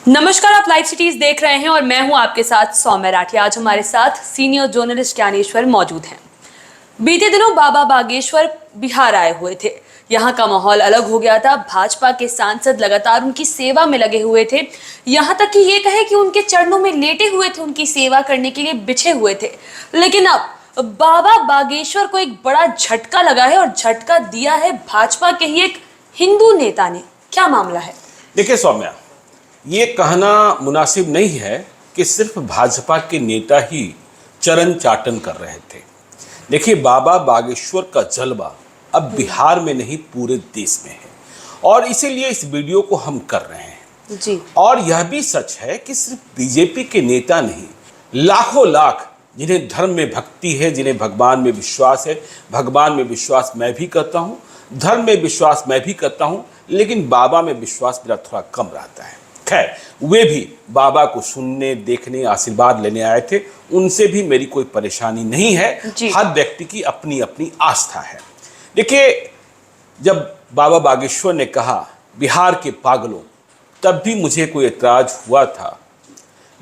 नमस्कार, आप live cities देख रहे हैं और मैं हूं आपके साथ सौम्य राठी। आज हमारे साथ सीनियर जर्नलिस्ट ज्ञानेश्वर मौजूद हैं। बीते दिनों बाबा बागेश्वर बिहार आए हुए थे। यहां का माहौल अलग हो गया था। भाजपा के सांसद लगातार उनकी सेवा में लगे हुए थे, यहां तक कि ये कहे कि उनके चरणों में लेटे हुए थे, उनकी सेवा करने के लिए बिछे हुए थे। लेकिन अब बाबा बागेश्वर को एक बड़ा झटका लगा है और झटका दिया है भाजपा के ही एक हिंदू नेता ने। क्या मामला है? देखिए सौम्या, ये कहना मुनासिब नहीं है कि सिर्फ भाजपा के नेता ही चरण चाटन कर रहे थे। देखिए, बाबा बागेश्वर का जलवा अब बिहार में नहीं पूरे देश में है और इसीलिए इस वीडियो को हम कर रहे हैं जी। और यह भी सच है कि सिर्फ बीजेपी के नेता नहीं, लाखों लाख जिन्हें धर्म में भक्ति है, जिन्हें भगवान में विश्वास है, भगवान में विश्वास मैं भी करता हूँ, धर्म में विश्वास मैं भी करता हूँ, लेकिन बाबा में विश्वास मेरा थोड़ा कम रहता है। खैर, वे भी बाबा को सुनने, देखने, आशीर्वाद लेने आए थे। उनसे भी मेरी कोई परेशानी नहीं है। हर व्यक्ति की अपनी अपनी आस्था है। देखिए, जब बाबा बागेश्वर ने कहा बिहार के पागलों, तब भी मुझे कोई एतराज हुआ था,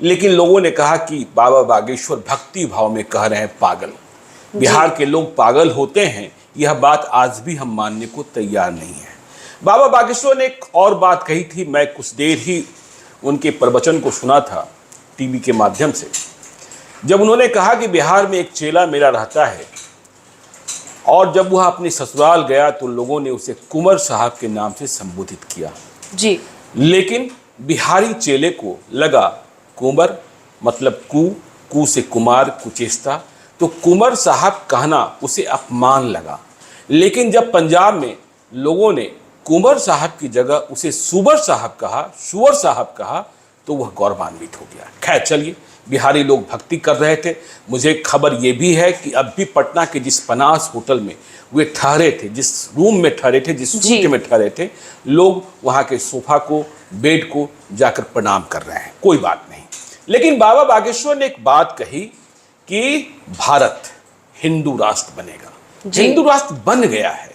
लेकिन लोगों ने कहा कि बाबा बागेश्वर भक्ति भाव में कह रहे हैं पागल। बिहार के लोग पागल होते हैं, यह बात आज भी हम मानने को तैयार नहीं है। बाबा बागेश्वर ने एक और बात कही थी, मैं कुछ देर ही उनके प्रवचन को सुना था टीवी के माध्यम से, जब उन्होंने कहा कि बिहार में एक चेला मेरा रहता है और जब वह अपने ससुराल गया तो लोगों ने उसे कुंवर साहब के नाम से संबोधित किया जी। लेकिन बिहारी चेले को लगा कुंवर मतलब कू से कुमार, कुचेष्टा, तो कुंवर साहब कहना उसे अपमान लगा। लेकिन जब पंजाब में लोगों ने कुंवर साहब की जगह उसे सुवर साहब कहा तो वह गौरवान्वित हो गया। खैर चलिए, बिहारी लोग भक्ति कर रहे थे। मुझे खबर ये भी है कि अब भी पटना के जिस पनास होटल में वे ठहरे थे, जिस रूम में ठहरे थे, जिस सूट में ठहरे थे, लोग वहाँ के सोफा को, बेड को जाकर प्रणाम कर रहे हैं। कोई बात नहीं। लेकिन बाबा बागेश्वर ने एक बात कही कि भारत हिंदू राष्ट्र बनेगा। हिंदू राष्ट्र बन गया है।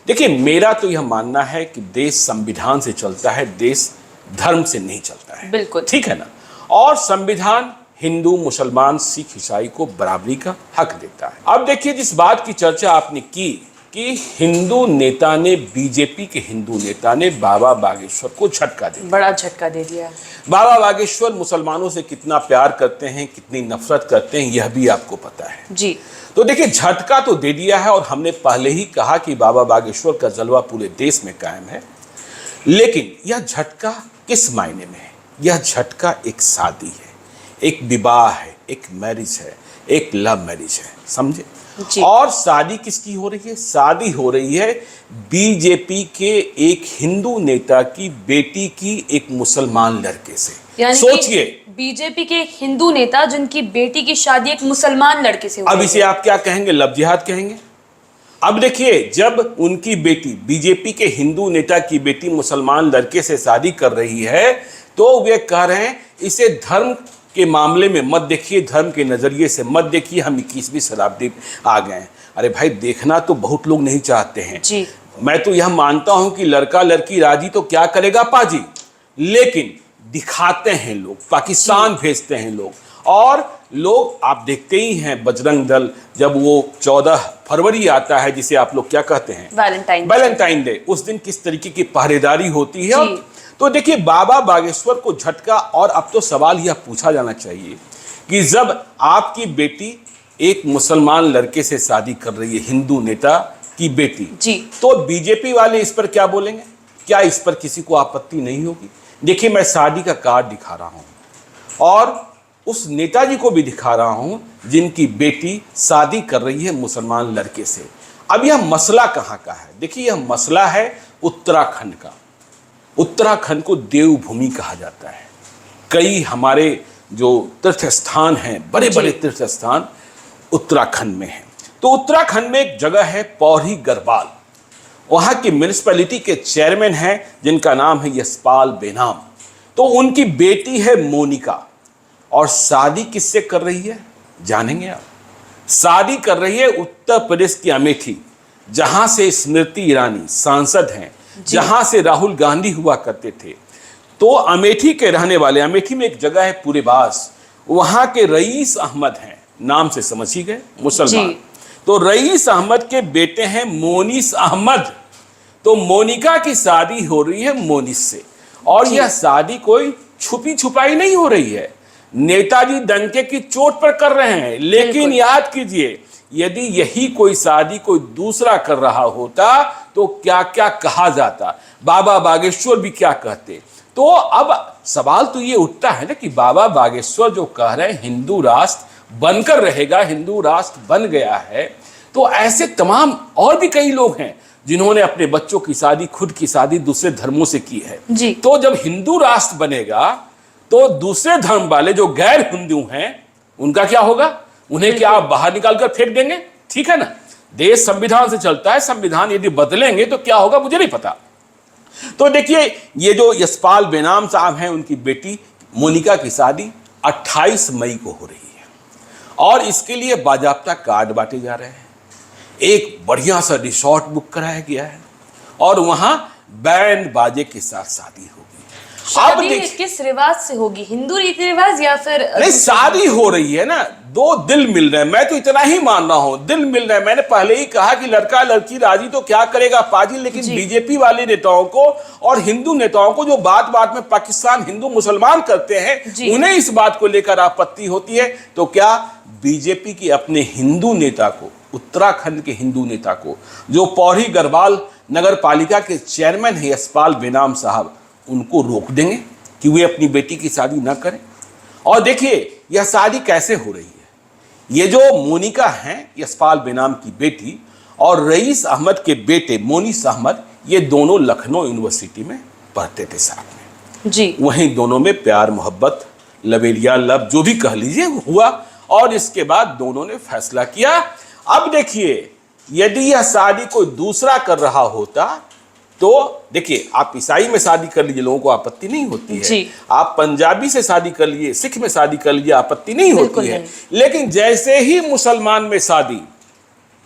देखिए, मेरा तो यह मानना है कि देश संविधान से चलता है, देश धर्म से नहीं चलता है। बिल्कुल ठीक है ना। और संविधान हिंदू, मुसलमान, सिख, ईसाई को बराबरी का हक देता है। अब देखिए, जिस बात की चर्चा आपने की कि हिंदू नेता ने, बीजेपी के हिंदू नेता ने बाबा बागेश्वर को झटका दे दिया, बड़ा झटका दे दिया। बाबा बागेश्वर मुसलमानों से कितना प्यार करते हैं, कितनी नफरत करते हैं, यह भी आपको पता है जी। तो देखिए, झटका तो दे दिया है और हमने पहले ही कहा कि बाबा बागेश्वर का जलवा पूरे देश में कायम है। लेकिन यह झटका किस मायने में है? यह झटका एक शादी है, एक विवाह है, एक मैरिज है, एक लव मैरिज है, समझे? और शादी किसकी हो रही है? शादी हो रही है बीजेपी के एक हिंदू नेता की बेटी की एक मुसलमान लड़के से। सोचिए, बीजेपी के एक हिंदू नेता जिनकी बेटी की शादी एक मुसलमान लड़के से हो रही है। अब इसे आप क्या कहेंगे? लव जिहाद कहेंगे। अब देखिए, जब उनकी बेटी, बीजेपी के हिंदू नेता की बेटी मुसलमान लड़के से शादी कर रही है तो वे कह रहे हैं इसे धर्म के मामले में मत देखिए, धर्म के नजरिए से मत देखिए, हम 21वीं शताब्दी आ गए हैं। अरे भाई, देखना तो बहुत लोग नहीं चाहते हैं जी। मैं तो यह मानता हूं कि लड़का लड़की राजी तो क्या करेगा पाजी, लेकिन दिखाते हैं लोग, पाकिस्तान भेजते हैं लोग। और लोग आप देखते ही हैं, बजरंग दल जब वो 14 फरवरी आता है, जिसे आप लोग क्या कहते हैं, वैलेंटाइन डे, उस दिन किस तरीके की पहरेदारी होती है। तो देखिए, बाबा बागेश्वर को झटका। और अब तो सवाल यह पूछा जाना चाहिए कि जब आपकी बेटी एक मुसलमान लड़के से शादी कर रही है, हिंदू नेता की बेटी जी, तो बीजेपी वाले इस पर क्या बोलेंगे? क्या इस पर किसी को आपत्ति नहीं होगी? देखिए, मैं शादी का कार्ड दिखा रहा हूं और उस नेताजी को भी दिखा रहा हूं जिनकी बेटी शादी कर रही है मुसलमान लड़के से। अब यह मसला कहां का है? देखिए, यह मसला है उत्तराखंड का। उत्तराखंड को देवभूमि कहा जाता है। कई हमारे जो तीर्थ स्थान हैं, बड़े बड़े तीर्थ स्थान उत्तराखंड में हैं। तो उत्तराखंड में एक जगह है पौड़ी गढ़वाल। वहाँ की म्यूनिसिपैलिटी के चेयरमैन हैं जिनका नाम है यशपाल बेनाम। तो उनकी बेटी है मोनिका और शादी किससे कर रही है जानेंगे आप? शादी कर रही है उत्तर प्रदेश की अमेठी, जहां से स्मृति ईरानी सांसद हैं, जहां से राहुल गांधी हुआ करते थे। तो अमेठी के रहने वाले, अमेठी में एक जगह है पुरेबास, वहां के रईस अहमद हैं, नाम से समझ ही गए, मुसलमान। तो रईस अहमद के बेटे हैं मोनिस अहमद। तो मोनिका की शादी हो रही है मोनिस से, और यह शादी कोई छुपी छुपाई नहीं हो रही है, नेताजी डंके की चोट पर कर रहे हैं। लेकिन याद कीजिए, यदि यही कोई शादी कोई दूसरा कर रहा होता तो क्या क्या कहा जाता, बाबा बागेश्वर भी क्या कहते। तो अब सवाल तो ये उठता है ना कि बाबा बागेश्वर जो कह रहे हैं हिंदू राष्ट्र बनकर रहेगा, हिंदू राष्ट्र बन गया है, तो ऐसे तमाम और भी कई लोग हैं जिन्होंने अपने बच्चों की शादी, खुद की शादी दूसरे धर्मों से की है जी। तो जब हिंदू राष्ट्र बनेगा तो दूसरे धर्म वाले जो गैर हिंदू हैं उनका क्या होगा? उन्हें क्या आप बाहर निकाल कर फेंक देंगे? ठीक है ना, देश संविधान से चलता है, संविधान यदि बदलेंगे तो क्या होगा मुझे नहीं पता। तो देखिए, ये जो यशपाल बेनाम साहब हैं, उनकी बेटी मोनिका की शादी 28 मई को हो रही है और इसके लिए बाजाप्ता कार्ड बांटे जा रहे हैं। एक बढ़िया सा रिसोर्ट बुक कराया गया है और वहां बैंड बाजे के साथ शादी होगी। शादी किस रिवाज से होगी? हिंदू रीति रिवाज या फिर नहीं, शादी हो रही है ना, दो दिल मिल रहे हैं। मैं तो इतना ही मान रहा हूं, दिल मिल रहे हैं। मैंने पहले ही कहा कि लड़का लड़की राजी तो क्या करेगा पाजी, लेकिन बीजेपी वाले नेताओं को और हिंदू नेताओं को जो बात बात में पाकिस्तान हिंदू मुसलमान करते हैं, उन्हें इस बात को लेकर आपत्ति होती है। तो क्या बीजेपी के अपने हिंदू नेता को, उत्तराखंड के हिंदू नेता को, जो पौड़ी गढ़वाल नगर पालिका के चेयरमैन है यशपाल बेनाम साहब, उनको रोक देंगे कि वे अपनी बेटी की शादी ना करें? और देखिए यह शादी कैसे हो रही है। ये जो मोनिका हैं, यशपाल बेनाम की बेटी, और रईस अहमद के बेटे मोनिस अहमद, ये दोनों लखनऊ यूनिवर्सिटी में पढ़ते थे साथ में जी। वहीं दोनों में प्यार मोहब्बत, लवेलिया लव जो भी कह लीजिए हुआ, और इसके बाद दोनों ने फैसला किया। अब देखिए, यदि यह शादी कोई दूसरा कर रहा होता तो देखिए, आप ईसाई में शादी कर लीजिए, लोगों को आपत्ति नहीं होती है। आप पंजाबी से शादी कर लीजिए, सिख में शादी कर लीजिए, आपत्ति नहीं होती है। लेकिन जैसे ही मुसलमान में शादी,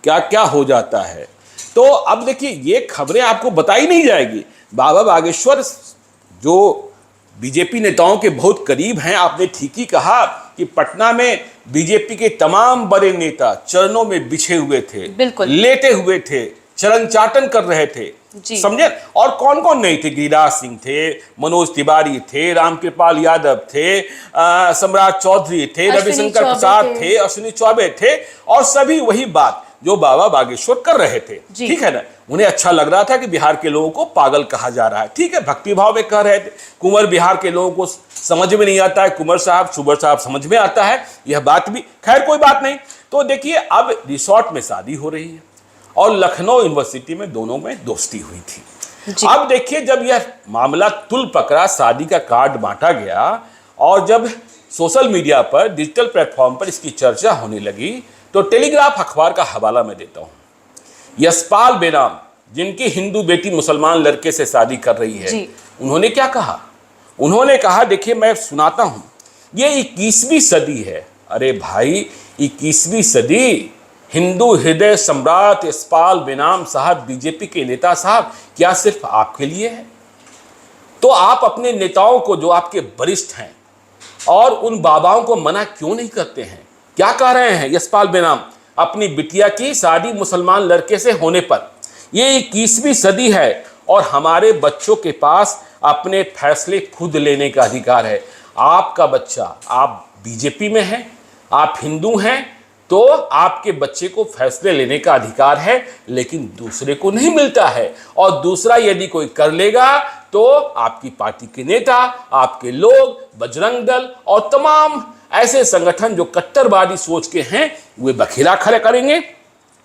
क्या क्या हो जाता है। तो अब देखिए, ये खबरें आपको बताई नहीं जाएगी। बाबा बागेश्वर जो बीजेपी नेताओं के बहुत करीब हैं, आपने ठीक ही कहा कि पटना में बीजेपी के तमाम बड़े नेता चरणों में बिछे हुए थे, लेटे हुए थे, चरण चाटन कर रहे थे, समझे। और कौन कौन नहीं थे? गिरिराज सिंह थे, मनोज तिवारी थे, रामकृपाल यादव थे, सम्राट चौधरी थे, रविशंकर प्रसाद थे, अश्विनी चौबे थे, और सभी वही बात जो बाबा बागेश्वर कर रहे थे। ठीक है ना, उन्हें अच्छा लग रहा था कि बिहार के लोगों को पागल कहा जा रहा है। ठीक है, भक्ति भाव में कह रहे थे। कुंवर बिहार के लोगों को समझ में नहीं आता है, कुंवर साहब, सुबर साहब समझ में आता है, यह बात भी खैर कोई बात नहीं। तो देखिए, अब रिसोर्ट में शादी हो रही है और लखनऊ यूनिवर्सिटी में दोनों में दोस्ती हुई थी। अब देखिए, जब यह मामला तुल पकड़ा, शादी का कार्ड बांटा गया और जब सोशल मीडिया पर, डिजिटल प्लेटफॉर्म पर इसकी चर्चा होने लगी, तो टेलीग्राफ अखबार का हवाला मैं देता हूं। यशपाल बेनाम, जिनकी हिंदू बेटी मुसलमान लड़के से शादी कर रही है, उन्होंने क्या कहा? उन्होंने कहा, देखिए मैं सुनाता हूं, ये 21वीं सदी है। अरे भाई, 21वीं सदी, हिंदू हृदय सम्राट यशपाल बेनाम साहब, बीजेपी के नेता साहब, क्या सिर्फ आपके लिए है? तो आप अपने नेताओं को, जो आपके वरिष्ठ हैं, और उन बाबाओं को मना क्यों नहीं करते हैं? क्या कह रहे हैं यशपाल बेनाम अपनी बिटिया की शादी मुसलमान लड़के से होने पर? ये 21वीं सदी है और हमारे बच्चों के पास अपने फैसले खुद लेने का अधिकार है। आपका बच्चा, आप बीजेपी में हैं, आप हिंदू हैं, तो आपके बच्चे को फैसले लेने का अधिकार है, लेकिन दूसरे को नहीं मिलता है। और दूसरा यदि कोई कर लेगा तो आपकी पार्टी के नेता, आपके लोग, बजरंग दल और तमाम ऐसे संगठन जो कट्टरवादी सोच के हैं, वे बखेड़ा खड़े करेंगे।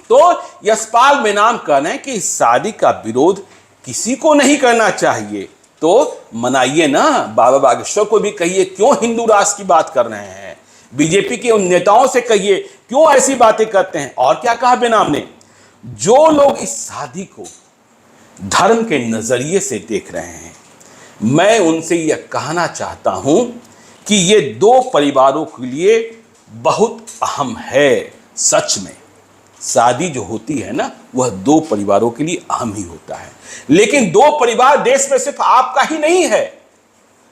तो यशपाल बेनाम कहना है कि इस शादी का विरोध किसी को नहीं करना चाहिए, तो मनाइए ना। बाबा बागेश्वर को भी कहिए, क्यों हिंदू राष्ट्र की बात कर रहे हैं? बीजेपी के उन नेताओं से कहिए, क्यों ऐसी बातें करते हैं? और क्या कहा बेनाम ने? जो लोग इस शादी को धर्म के नजरिए से देख रहे हैं, मैं उनसे यह कहना चाहता हूं कि ये दो परिवारों के लिए बहुत अहम है। सच में शादी जो होती है ना, वह दो परिवारों के लिए अहम ही होता है। लेकिन दो परिवार देश में सिर्फ आपका ही नहीं है,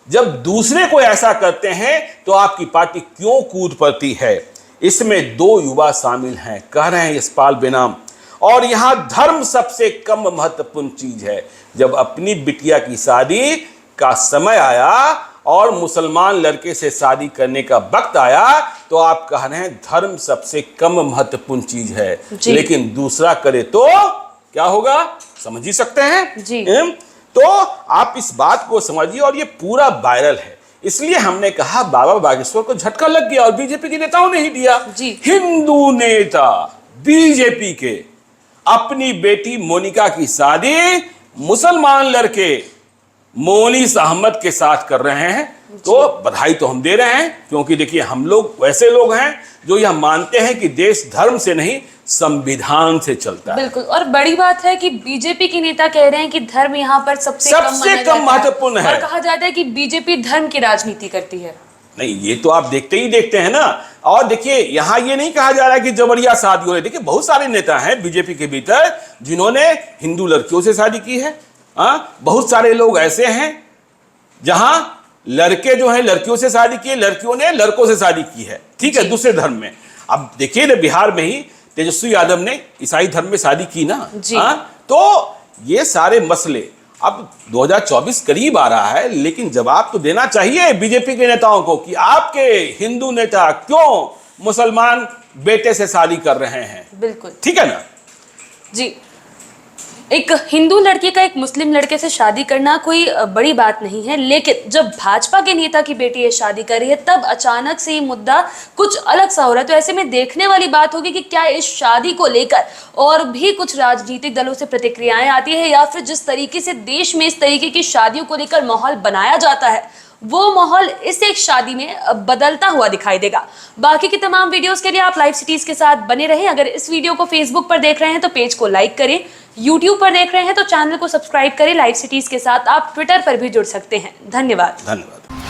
जब दूसरे को ऐसा करते हैं तो आपकी पार्टी क्यों कूद पड़ती है। इसमें 2 युवा शामिल हैं, कह रहे हैं यशपाल बेनाम। और यहां धर्म सबसे कम महत्वपूर्ण चीज है। जब अपनी बिटिया की शादी का समय आया और मुसलमान लड़के से शादी करने का वक्त आया तो आप कह रहे हैं धर्म सबसे कम महत्वपूर्ण चीज है, लेकिन दूसरा करे तो क्या होगा, समझ ही सकते हैं जी। तो आप इस बात को समझिए। और ये पूरा वायरल है, इसलिए हमने कहा बाबा बागेश्वर को झटका लग गया और बीजेपी के नेताओं ने ही दिया। हिंदू नेता बीजेपी के अपनी बेटी मोनिका की शादी मुसलमान लड़के मोनिस अहमद के साथ कर रहे हैं, तो बधाई तो हम दे रहे हैं, क्योंकि देखिए हम लोग वैसे लोग हैं जो यह मानते हैं कि देश धर्म से नहीं संविधान से चलता है। बिल्कुल। और बड़ी बात है कि बीजेपी के नेता कह रहे हैं कि धर्म यहाँ पर सबसे कम महत्वपूर्ण है। और कहा जाता है कि बीजेपी धर्म की राजनीति करती है। नहीं, ये तो आप देखते ही देखते हैं ना। और देखिए यहां ये नहीं कहा जा रहा है कि जबरिया शादी हो रही है। देखिए बहुत सारे नेता हैं बीजेपी के भीतर जिन्होंने हिंदू लड़कियों से शादी की है। बहुत सारे लोग ऐसे हैं जहां लड़के जो है लड़कियों से शादी की है, लड़कियों ने लड़कों से शादी की है, ठीक है, दूसरे धर्म में। अब देखिए ना, बिहार में ही तेजस्वी यादव ने ईसाई धर्म में शादी की ना। तो ये सारे मसले, अब 2024 करीब आ रहा है, लेकिन जवाब तो देना चाहिए बीजेपी के नेताओं को कि आपके हिंदू नेता क्यों मुसलमान बेटे से शादी कर रहे हैं। बिल्कुल ठीक है ना जी। एक हिंदू लड़की का एक मुस्लिम लड़के से शादी करना कोई बड़ी बात नहीं है, लेकिन जब भाजपा के नेता की बेटी ये शादी कर रही है तब अचानक से ये मुद्दा कुछ अलग सा हो रहा है। तो ऐसे में देखने वाली बात होगी कि क्या इस शादी को लेकर और भी कुछ राजनीतिक दलों से प्रतिक्रियाएं आती है, या फिर जिस तरीके से देश में इस तरीके की शादियों को लेकर माहौल बनाया जाता है वो माहौल इस एक शादी में बदलता हुआ दिखाई देगा। बाकी की तमाम वीडियोस के लिए आप लाइव सिटीज के साथ बने रहें। अगर इस वीडियो को फेसबुक पर देख रहे हैं तो पेज को लाइक करें, यूट्यूब पर देख रहे हैं तो चैनल को सब्सक्राइब करें। लाइव सिटीज के साथ आप ट्विटर पर भी जुड़ सकते हैं। धन्यवाद।